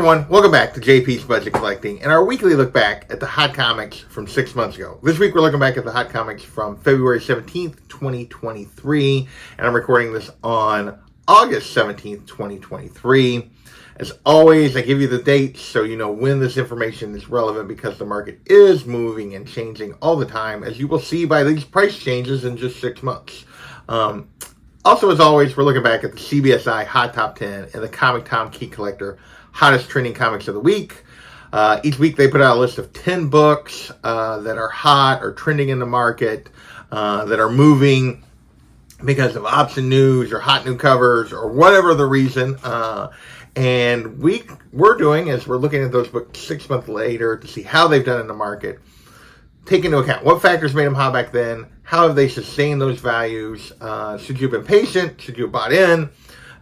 everyone, welcome back to JP's Budget Collecting and our weekly look back at the hot comics from 6 months ago. This week we're looking back at the hot comics from February 17th, 2023, and I'm recording this on August 17th, 2023. As always, I give you the dates so you know when this information is relevant because the market is moving and changing all the time, as you will see by these price changes in just 6 months. Also, as always, we're looking back at the CBSI Hot Top 10 and the Comic Tom Key Collector Hottest Trending Comics of the Week. Each week they put out a list of 10 books that are hot or trending in the market, that are moving because of option news or hot new covers or whatever the reason. And we're doing is we're looking at those books 6 months later to see how they've done in the market. Take into account what factors made them hot back then, how have they sustained those values, should you have been patient, should you have bought in.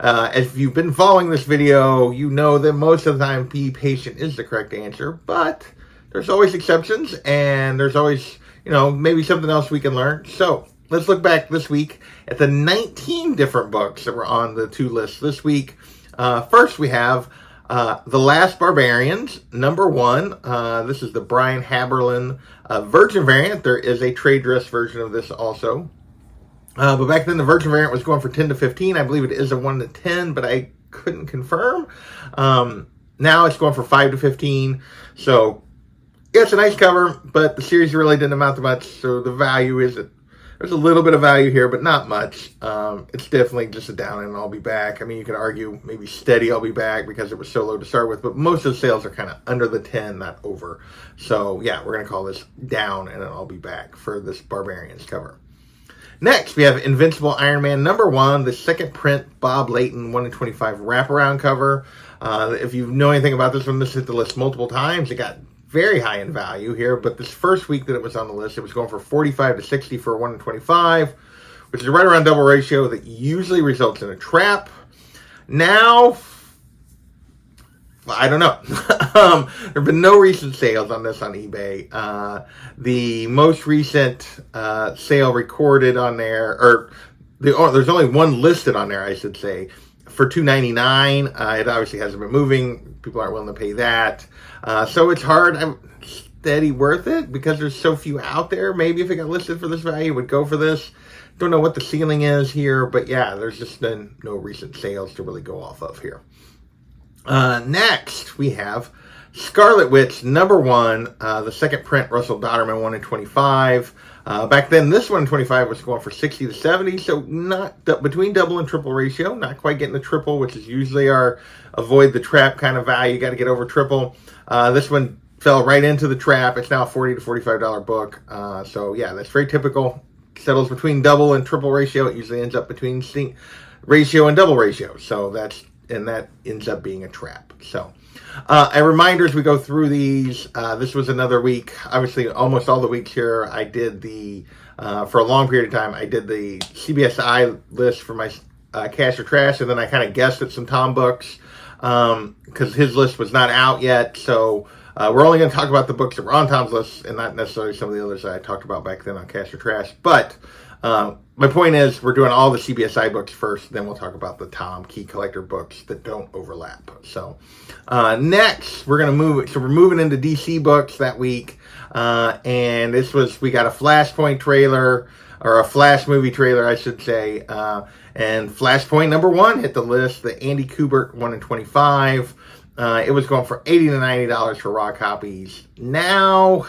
If you've been following this video, you know that most of the time be patient is the correct answer, but there's always exceptions and there's always, maybe something else we can learn. So let's look back this week at the 19 different books that were on the two lists this week. First, we have The Last Barbarians, number 1. This is the Brian Haberlin Virgin variant. There is a trade dress version of this also. But back then, the Virgin variant was going for 10 to 15. I believe it is a 1 to 10, but I couldn't confirm. Now it's going for 5 to 15. So, yeah, it's a nice cover, but the series really didn't amount to much. So the value is there's a little bit of value here, but not much. It's definitely just a down and I'll be back. I mean, you could argue maybe steady I'll be back because it was so low to start with, but most of the sales are kind of under the 10, not over. So yeah, we're going to call this down and then I'll be back for this Barbarians cover. Next, we have Invincible Iron Man number 1, the second print Bob Layton 1 in 25 wraparound cover. If you know anything about this one, this hit the list multiple times. It got very high in value here, but this first week that it was on the list, it was going for 45 to 60 for a 1 in 25, which is right around double ratio that usually results in a trap. Now, I don't know. There have been no recent sales on this on eBay. The most recent sale recorded on there, or there's only one listed on there, I should say, for $2.99. It obviously hasn't been moving. People aren't willing to pay that. So it's hard. Steady worth it because there's so few out there. Maybe if it got listed for this value, it would go for this. Don't know what the ceiling is here, but yeah, there's just been no recent sales to really go off of here. Next, we have Scarlet Witch number 1, the second print Russell Dodderman 1 in 25. Back then, this 1 in 25 was going for 60 to 70, so not between double and triple ratio. Not quite getting the triple, which is usually our avoid the trap kind of value. You got to get over triple. This one fell right into the trap. It's now a $40 to $45 book. So yeah, that's very typical. Settles between double and triple ratio. It usually ends up between ratio and double ratio. So that ends up being a trap. So, a reminder as we go through these, this was another week. Obviously, almost all the weeks here, I did for a long period of time, I did the CBSI list for my Cash or Trash, and then I kind of guessed at some Tom books, because his list was not out yet. So, we're only going to talk about the books that were on Tom's list, and not necessarily some of the others that I talked about back then on Cash or Trash. But, my point is, we're doing all the CBSI books first, then we'll talk about the Tom Key Collector books that don't overlap. So, next, we're moving into DC books that week, and we got a Flashpoint trailer, or a Flash movie trailer, I should say, and Flashpoint number 1 hit the list, the Andy Kubert 1 in 25. It was going for $80 to $90 for raw copies. Now,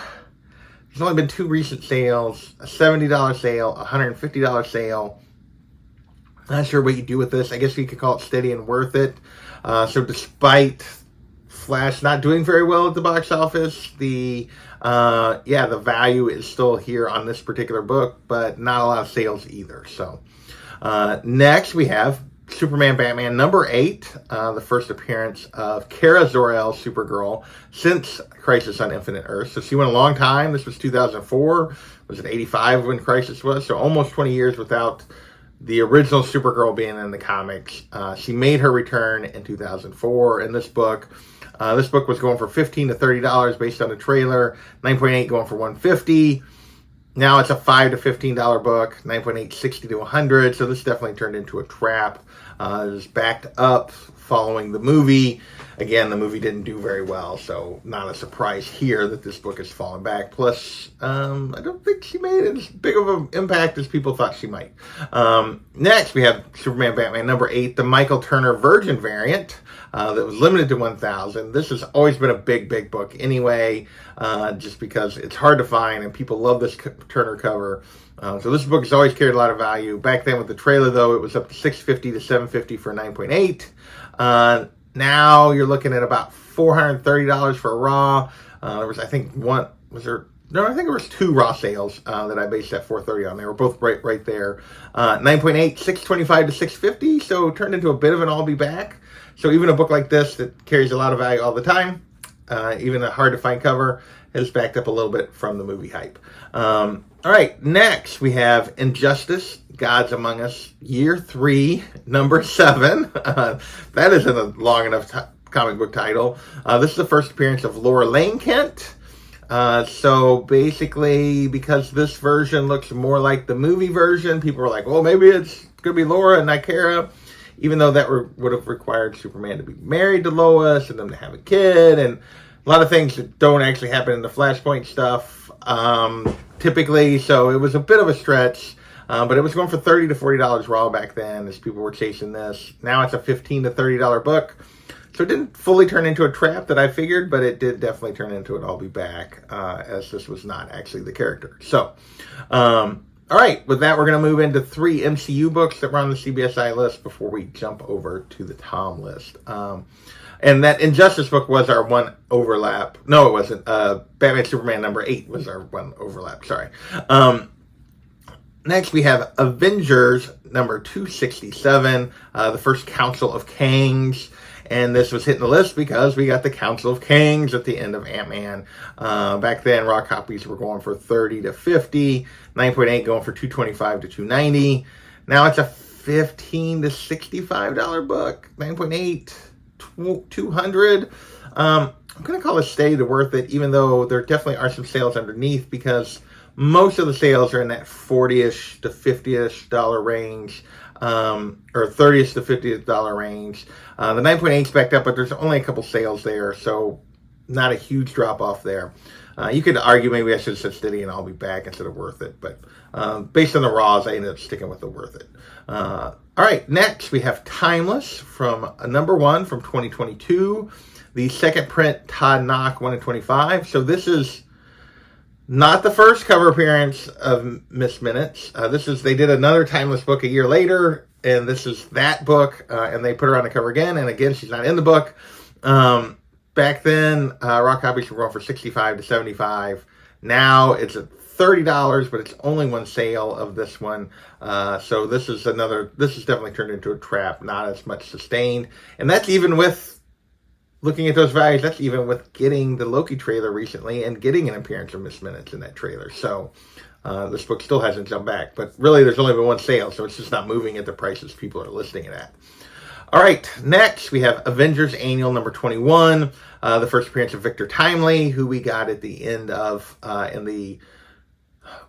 there's only been 2 recent sales, a $70 sale, a $150 sale. Not sure what you do with this. I guess you could call it steady and worth it. So despite Flash not doing very well at the box office, the value is still here on this particular book, but not a lot of sales either. So next we have Superman Batman number 8, the first appearance of Kara Zor-El, Supergirl, since Crisis on Infinite Earths. So she went a long time. This was 2004. Was it 85 when Crisis was? So almost 20 years without the original Supergirl being in the comics. She made her return in 2004 in this book. This book was going for $15 to $30 based on the trailer. 9.8 going for $150. Now it's a $5 to $15 book, 9.8, 60 to 100. So this definitely turned into a trap. It was backed up following the movie. Again, the movie didn't do very well, so not a surprise here that this book has fallen back. Plus, I don't think she made as big of an impact as people thought she might. Next, we have Superman Batman number 8, the Michael Turner Virgin variant. That was limited to 1,000. This has always been a big book anyway, just because it's hard to find and people love this Turner cover. So this book has always carried a lot of value. Back then with the trailer, though, it was up to $650 to $750 for 9.8. Now you're looking at about $430 for a raw. There was, I think, I think there was 2 raw sales that I based that $430 on. They were both right there. 9.8, $625 to $650, so it turned into a bit of an I'll be back. So even a book like this that carries a lot of value all the time, even a hard to find cover, has backed up a little bit from the movie hype. All right, next we have Injustice, Gods Among Us, Year 3, number 7. That isn't a long enough comic book title. This is the first appearance of Laura Lane Kent. So basically, because this version looks more like the movie version, people were like, well, maybe it's going to be Laura and not Kara. Even though that would have required Superman to be married to Lois and them to have a kid and a lot of things that don't actually happen in the Flashpoint stuff, typically. So it was a bit of a stretch, but it was going for $30 to $40 raw back then as people were chasing this. Now it's a $15 to $30 book. So it didn't fully turn into a trap that I figured, but it did definitely turn into an I'll be back, as this was not actually the character. So, all right, with that, we're going to move into 3 MCU books that were on the CBSI list before we jump over to the Tom list. And that Injustice book was our one overlap. No, it wasn't. Batman Superman number 8 was our one overlap. Sorry. Next, we have Avengers number 267, the first Council of Kangs. And this was hitting the list because we got the Council of Kangs at the end of Ant-Man. Back then, raw copies were going for $30 to $50, 9.8 going for $225 to $290. Now it's a $15 to $65 book, 9.8, $200. I'm going to call this steady to worth it, even though there definitely are some sales underneath, because most of the sales are in that $40-ish to $50-ish range. Or $30 to $50 range. The 9.8 is backed up, but there's only a couple sales there, so not a huge drop off there. You could argue maybe I should have said steady and I'll be back instead of worth it, but based on the raws, I ended up sticking with the worth it. All right, next we have Timeless from number 1 from 2022, the second print Todd Knock 1 in 25. So this is not the first cover appearance of Miss Minutes. They did another Timeless book a year later, and this is that book, and they put her on the cover again, and again, she's not in the book. Back then, raw copies were going for $65 to $75. Now it's at $30, but it's only one sale of this one. So this is definitely turned into a trap, not as much sustained. And that's even with looking at those values, that's even with getting the Loki trailer recently and getting an appearance of Miss Minutes in that trailer. So this book still hasn't jumped back. But really, there's only been one sale, so it's just not moving at the prices people are listing it at. All right, next we have Avengers Annual number 21, the first appearance of Victor Timely, who we got at the end of, in the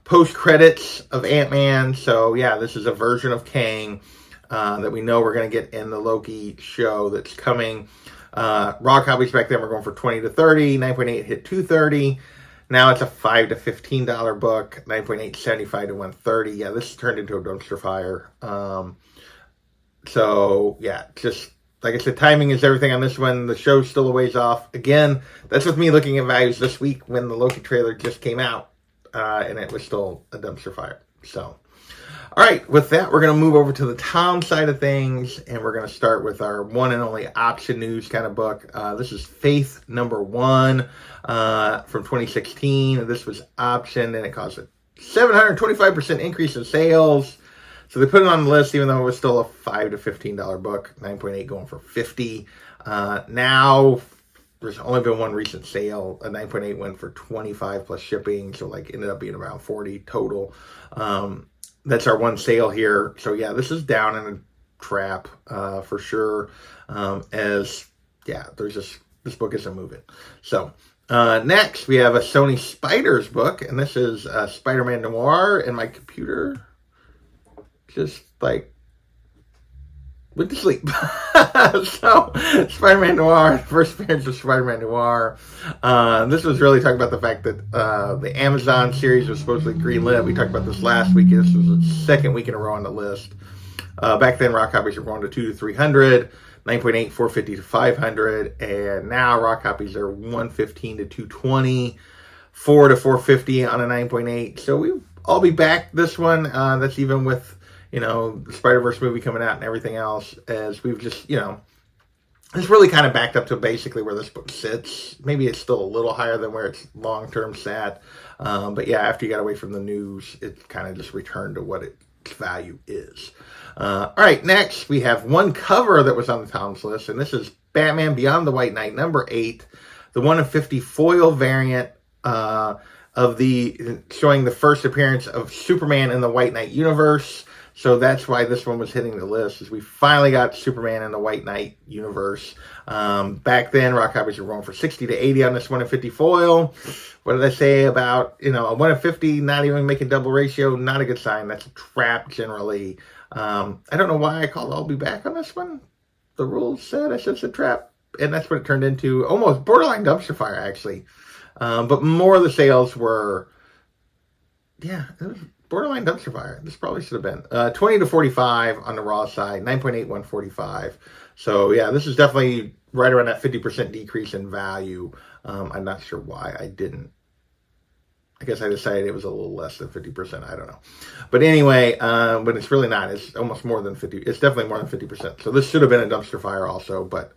post-credits of Ant-Man. So yeah, this is a version of Kang that we know we're going to get in the Loki show that's coming. Raw copies back then were going for $20 to $30, 9.8 hit $230. Now it's a $5 to $15 book, 9.8 $75 to $130. Yeah, this turned into a dumpster fire. So yeah, just like I said, timing is everything on this one. The show's still a ways off. Again, that's with me looking at values this week when the Loki trailer just came out, and it was still a dumpster fire. So. All right, with that, we're going to move over to the Tom side of things, and we're going to start with our one and only option news kind of book. This is Faith number 1 from 2016. This was optioned, and it caused a 725% increase in sales. So they put it on the list, even though it was still a $5 to $15 book, 9.8 going for $50. Now, there's only been one recent sale. A 9.8 went for $25 plus shipping, so ended up being around $40 total. That's our one sale here. So yeah, this is down in a trap for sure. This book isn't moving. So next we have a Sony Spiders book, and this is Spider-Man Noir. And my computer just went to sleep. So, Spider-Man Noir, first appearance of Spider-Man Noir. This was really talking about the fact that the Amazon series was supposedly greenlit. We talked about this last week. This was the second week in a row on the list. Back then, raw copies were going to 2 to 300, 9.8, 450 to 500, and now raw copies are 115 to 220, 4 to 450 on a 9.8. So I'll be back this one. That's even with, the Spider-Verse movie coming out and everything else, as we've just, it's really kind of backed up to basically where this book sits. Maybe it's still a little higher than where it's long-term sat. But yeah, after you got away from the news, it kind of just returned to what its value is. All right, next we have one cover that was on the Tom's list, and this is Batman Beyond the White Knight, number 8, the 1 of 50 foil variant showing the first appearance of Superman in the White Knight universe. So that's why this one was hitting the list, is we finally got Superman in the White Knight universe. Back then, raw copies were going for 60 to 80 on this 1 of 50 foil. What did I say about, a 1 of 50 not even making double ratio? Not a good sign. That's a trap generally. I don't know why I called I'll be back on this one. The rules said I said it's a trap, and that's what it turned into. Almost borderline dumpster fire, actually. But more of the sales were, it was borderline dumpster fire. This probably should have been 20 to 45 on the raw side, 9.8, 145. So yeah, this is definitely right around that 50% decrease in value. I'm not sure why I didn't. I guess I decided it was a little less than 50%. I don't know. But anyway, but it's really not. It's almost more than 50. It's definitely more than 50%. So this should have been a dumpster fire also. But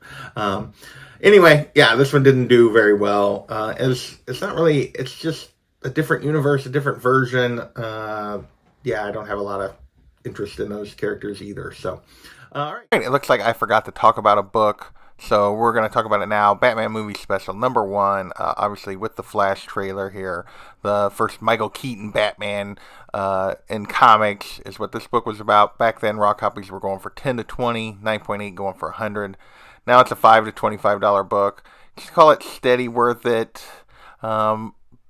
anyway, yeah, this one didn't do very well. It's not really, it's just a different universe, a different version. I don't have a lot of interest in those characters either. So, all right. It looks like I forgot to talk about a book, so we're going to talk about it now. Batman Movie Special, number 1, obviously with the Flash trailer here. The first Michael Keaton Batman in comics is what this book was about. Back then, raw copies were going for 10 to 20, 9.8 going for 100. Now it's a $5 to $25 book. Just call it steady, worth it.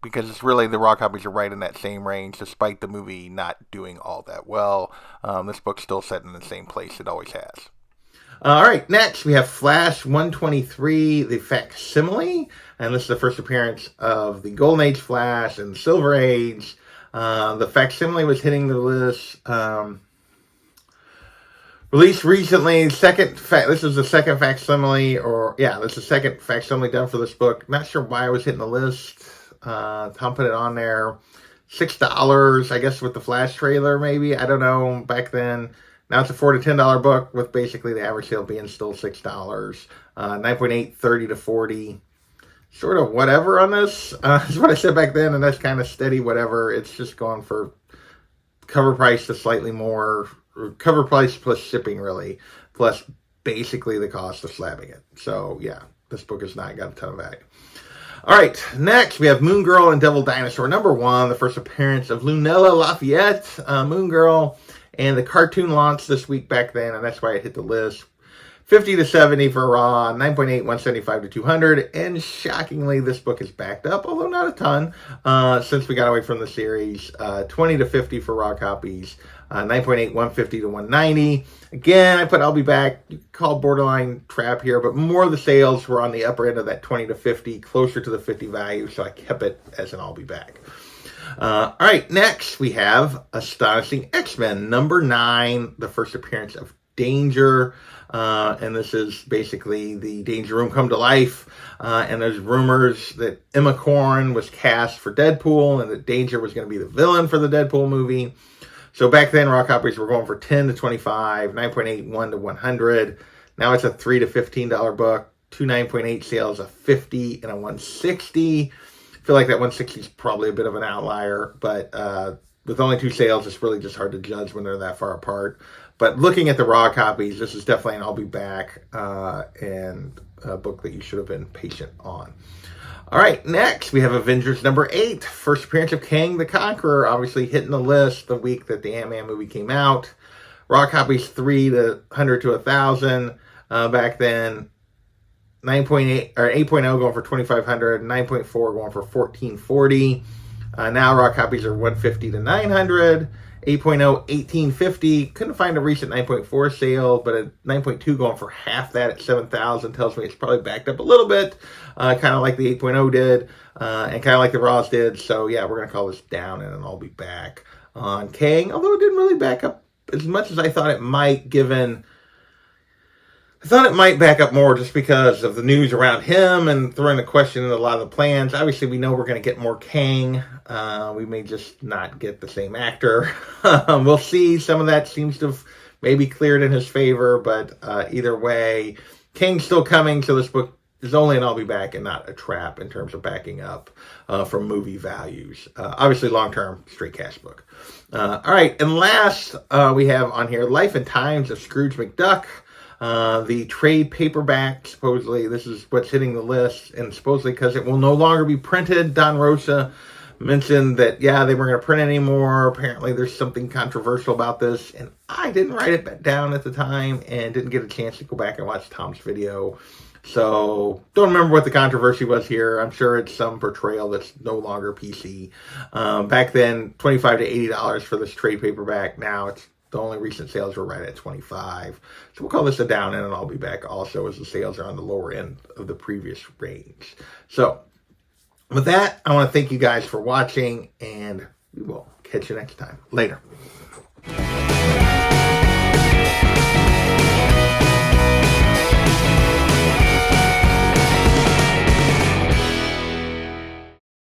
Because it's really, the raw copies are right in that same range, despite the movie not doing all that well. This book's still set in the same place it always has. All right, next we have Flash 123, the facsimile, and this is the first appearance of the Golden Age Flash and Silver Age. The facsimile was hitting the list. Released recently, this is the second facsimile, this is the second facsimile done for this book. Not sure why I was hitting the list. Tom put it on there. $6, I guess, with the Flash trailer, maybe. I don't know, back then. Now it's a $4 to $10 book, with basically the average sale being still $6. 9.8, 30 to 40. Sort of whatever on this. Is what I said back then, and that's kind of steady whatever. It's just going for cover price to slightly more. Cover price plus shipping, really. Plus basically the cost of slabbing it. So, yeah, this book has not got a ton of value. All right, next we have Moon Girl and Devil Dinosaur, number 1, the first appearance of Lunella Lafayette, Moon Girl, and the cartoon launched this week back then, and that's why it hit the list. 50 to 70 for raw, 9.8, 175 to 200, and shockingly, this book is backed up, although not a ton, since we got away from the series. 20 to 50 for raw copies, 9.8, 150 to 190. Again, I put I'll be back. You could call borderline trap here, but more of the sales were on the upper end of that 20 to 50, closer to the 50 value, so I kept it as an I'll be back. All right, next we have Astonishing X-Men, number 9, the first appearance of Danger. And this is basically the Danger Room come to life. And there's rumors that Emma Corrin was cast for Deadpool and that Danger was going to be the villain for the Deadpool movie. So back then, raw copies were going for 10 to 25, 9.8, 1 to 100. Now it's a $3 to $15 book, 2 9.8 sales, a 50 and a 160. I feel like that 160 is probably a bit of an outlier, but with only 2 sales, it's really just hard to judge when they're that far apart. But looking at the raw copies, this is definitely an I'll be back and a book that you should have been patient on. All right, next we have Avengers number 8, first appearance of Kang the Conqueror, obviously hitting the list the week that the Ant-Man movie came out. Raw copies 3 to 100 to 1,000 back then. 9.8 or 8.0 going for 2,500, 9.4 going for 1,440. Now raw copies are $150 to $900. 8.0, $1,850. Couldn't find a recent 9.4 sale, but a 9.2 going for half that at $7,000 tells me it's probably backed up a little bit, kind of like the 8.0 did, and kind of like the raws did. So yeah, we're gonna call this down, and then I'll be back on Kang. Although it didn't really back up as much as I thought it might, I thought it might back up more just because of the news around him and throwing a question in a lot of the plans. Obviously, we know we're going to get more Kang. We may just not get the same actor. We'll see. Some of that seems to have maybe cleared in his favor, but either way, Kang's still coming, so this book is only an I'll be back and not a trap in terms of backing up from movie values. Obviously, long-term, straight cash book. All right, and last we have on here Life and Times of Scrooge McDuck. The trade paperback, supposedly, this is what's hitting the list, and supposedly because it will no longer be printed. Don Rosa mentioned that, yeah, they weren't going to print anymore. Apparently, there's something controversial about this, and I didn't write it down at the time and didn't get a chance to go back and watch Tom's video. So, don't remember what the controversy was here. I'm sure it's some portrayal that's no longer PC. Back then, $25 to $80 for this trade paperback. Now, it's the only recent sales were right at $25. So we'll call this a down end, and I'll be back also as the sales are on the lower end of the previous range. So with that, I want to thank you guys for watching, and we will catch you next time. Later.